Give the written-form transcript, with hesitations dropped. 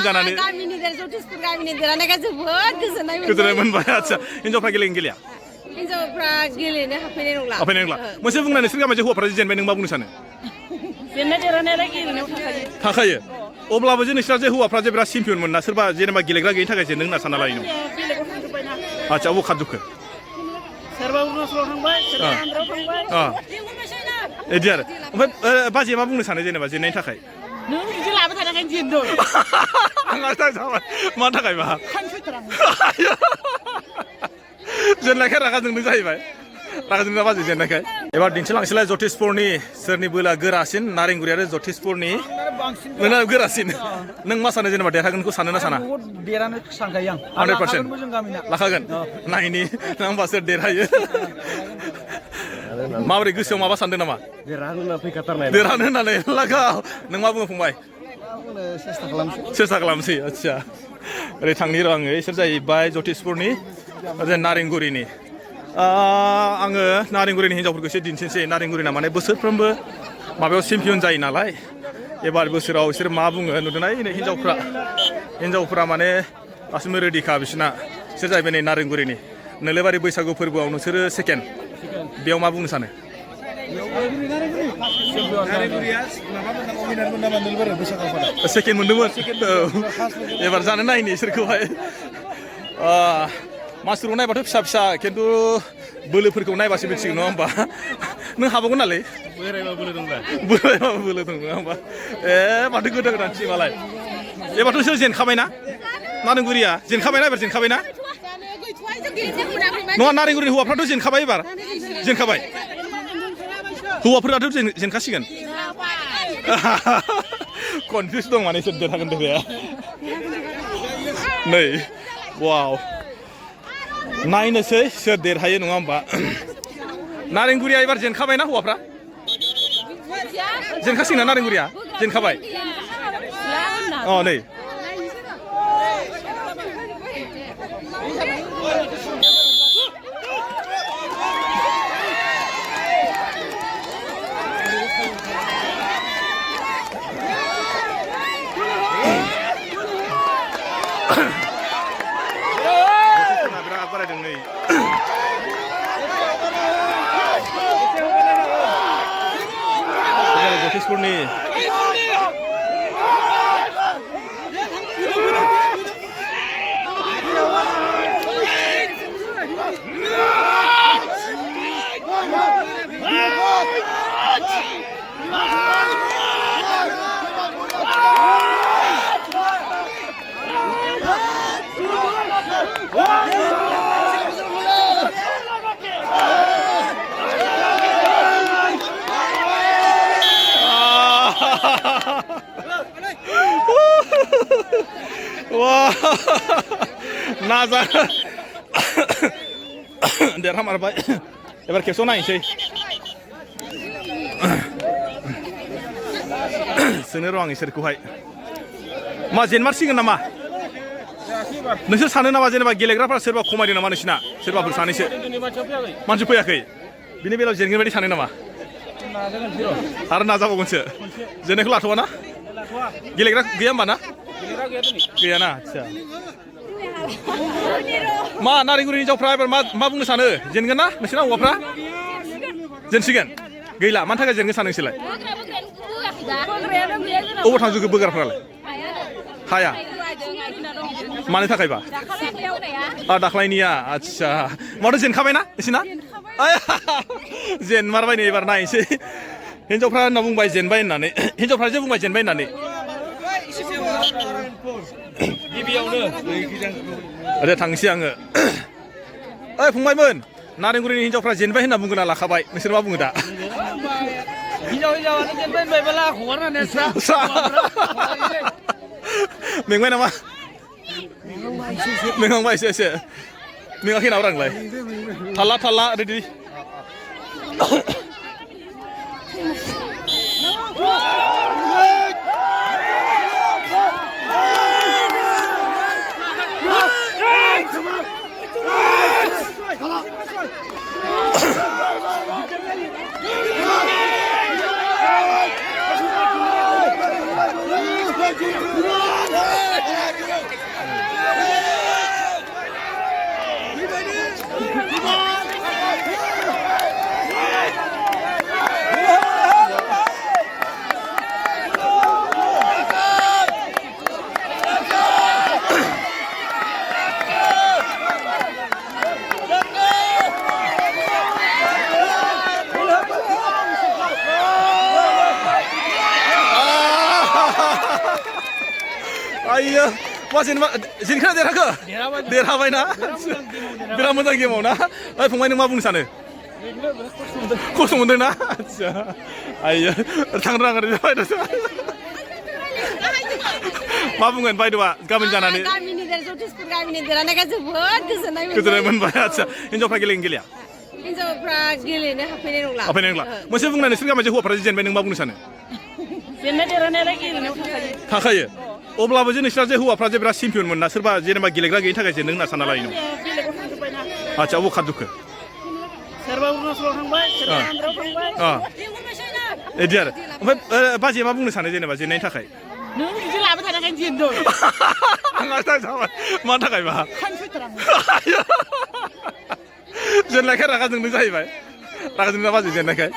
champion जानानै गामिनि देरहानायखाय जोबोद गोजोननाय मोनबाय आदसा हिनजावफ्रा गेलेगोन गेलेया हिनजावफ्रा गेलेनो हाफैनाय नंला मोनसे बुंनाय नोंसोर गामियाव हौवाफ्रा जेनबाय नों मा बुंनो सानो जेननाय देरहानायालाय गेलेनायाव थाखायो अब्लाबो जे नोंस्रा जे हौवाफ्रा जे बिराद चेम्पियन मोन ना सोरबा जेनेबा गेलेग्रा गैयिनि थाखाय जेनदों होनना सानना लायो नों आदसा अबाव खारजोबखो सोरबा अरुणाचलाव थांबाय सोरबा आन्ध्रायाव थांबाय बिदि आरो ओमफ्राय बाजैया मा बुंनो सानो जेनेबा जेननायनि थाखाय नों बिदि लाबाय थानायखायनो जेनदों मानि थाखायबा जेननायखाय रागा जोंदों जाहैबाय रागा जोंदों बाजै जेननायखाय एबार दिन्थिलांसैलाय जतिसपुरनि सोरनि बोलोआ गोरासिन नारेंगुरि आरो जतिसपुरनि नोंना गोरासिन नों मा सानो जेनेबा देरहागोनखौ सानो ना साना देरहानो सानखायो आं 100% लाखागोन नायनि नों होमबा सोर देरहायो माबोरै गोसोआव माबा सानदों नामा देरहानो होननानै लागाव नों मा बुङो फंबाय सेस्था खालामसै आदसा ओरै थांनि र' आङो इसोर जाहैबाय जतिसपुरनि नारेंगुरिनि आङो नारेंगुरिनि हिनजावफोरखौ एसे दिन्थिनोसै नारेंगुरिना माने बोसोरफ्रोमबो माबायाव चेम्पियन जायो नालाय एबार बोसोराव बिसोर मा बुङो नुदोंना हिनजावफ्रा माने दासिमबो रेडिखा बिसोरना बिसोर जाहैबाय नै नारेंगुरिनि नोलोबारि बैसागु फोरबोआव नोंसोरो सेकेन्ड बेयाव मा बुंनो सानो सेकेन्ड मोनदोंमोन एबार जानो नायनि इसोरखौहाय मासुरखौ नायबाथ' फिसा फिसा खिन्थु बोलोफोरखौ नायबासो मिथिगोन नङा होमबा नों हाबावगोन नालाय बोरायबाबो बोलो दं नङा होमबा माथो गोदान गोदान टिमालाय एबारथ' सोर जेनखाबायना नारेंगुरिया जेनखाबायना एबार जेनखाबायना नङा नारेंगुरिनि हौवाफ्राथ' जेनखाबाय एबार जेनखाबाय हौवाफोराथ' जेनखासिगोन कनफिउस दं माने सोर देरहागोन देरहाया नै वाव नायनोसै सोर देरहायो नङा होमबा नारेंगुरिया एबार जेनखाबायना हौवाफ्रा जेनखासिगोन नारेंगुरिया जेनखाबाय नै जतिसपुरनि नाजा देरहामारबाय एबार खेबसेयाव नायनोसै सोंनो र' आं इसोरखौहाय मा जेनमारसिगोन नामा नोंसोर सानो नामा जेनेबा गेलेग्राफ्रा सोरबा खमायदों नामा नोंसिना सोरबाफोर सानैसो मानसि फैयाखै बिनि बेलायाव जेनगोन बायदि सानो नामा आरो नाजाबावगोनसो जेननायखौ लाथ'वा ना गेलेग्रा गैया होमबा ना गैयाना आदसा मा नारेंगुरिनि हिनजावफ्रा एबार मा बुंनो सानो जेनगोन ना नोंसिना हौवाफ्रा जेनसिगोन गैला मानि थाखाय जेनगोन सानो नोंसोरलाय अबाव थांजोबखो बोग्राफ्रालाय हाया मानि थाखायबा दाख्लायनिया आदसा माथो जेनखाबायना नोंसिना जेनमारबाय नै एबार नायनोसै हिनजावफ्रा होनना बुंबाय जेनबाय होननानै हिनजावफ्रा जे बुंबाय जेनबाय होननानै ओरै थांसै आङो ओइ फंबायमोन नारेंगुरिनि हिनजावफ्रा जेनबाय होनना बुंगोना लाखाबाय नोंसोर मा बुङो दा मेंबाय नामा मेंहांबाय एसे मेङाखै नामा आंलाय थाल्ला रेडि आइयो मा जेनेबा जेनखोना देरहाखो देरहाबायना बिराद मोजां गेमाव ना ओइ फंबाय नों मा बुंनो सानो खस्थ' मोनदों ना आदसा आइयो थांनो नागिरदों बायद'सो मा बुंगोन बायद'आ गामिनि जानानै गामिनि जतिसपुर गामिनि देरहानायखाय जोबोद गोजोननाय मोनबाय आदसा हिनजावफ्रा गेलेगोन गेलेया हिनजावफ्रा गेलेनो हाबफैनाय नंला हाबफैनाय नंला मोनसे बुंनाय नोंसोर गामियाव जे हौवाफ्रा जेनबाय नों मा बुंनो सानो जेननाय देरहानायालाय गेलेनायाव थाखायो अब्लाबो जे नोंस्रा जे हौवाफ्रा जे बिराद चेम्पियन मोन ना सोरबा जेनेबा गेलेग्रा गैयिनि थाखाय जेनदों होनना सानना लायो नों बेलेगाव थांजोब्बायना आदसा अबाव खारजोबखो सोरबा अरुणाचलाव थांबाय सोरबा आन्ध्रायाव थांबाय बिदि आरो ओमफ्राय बाजैया मा बुंनो सानो जेनेबा जेननायनि थाखाय नों बिदि लाबाय थानायखायनो जेनदों आंहा जाबाय मानि थाखायबा जेननायखाय रागा जोंदों जाहैबाय रागा जोंदों बाजै जेननायखाय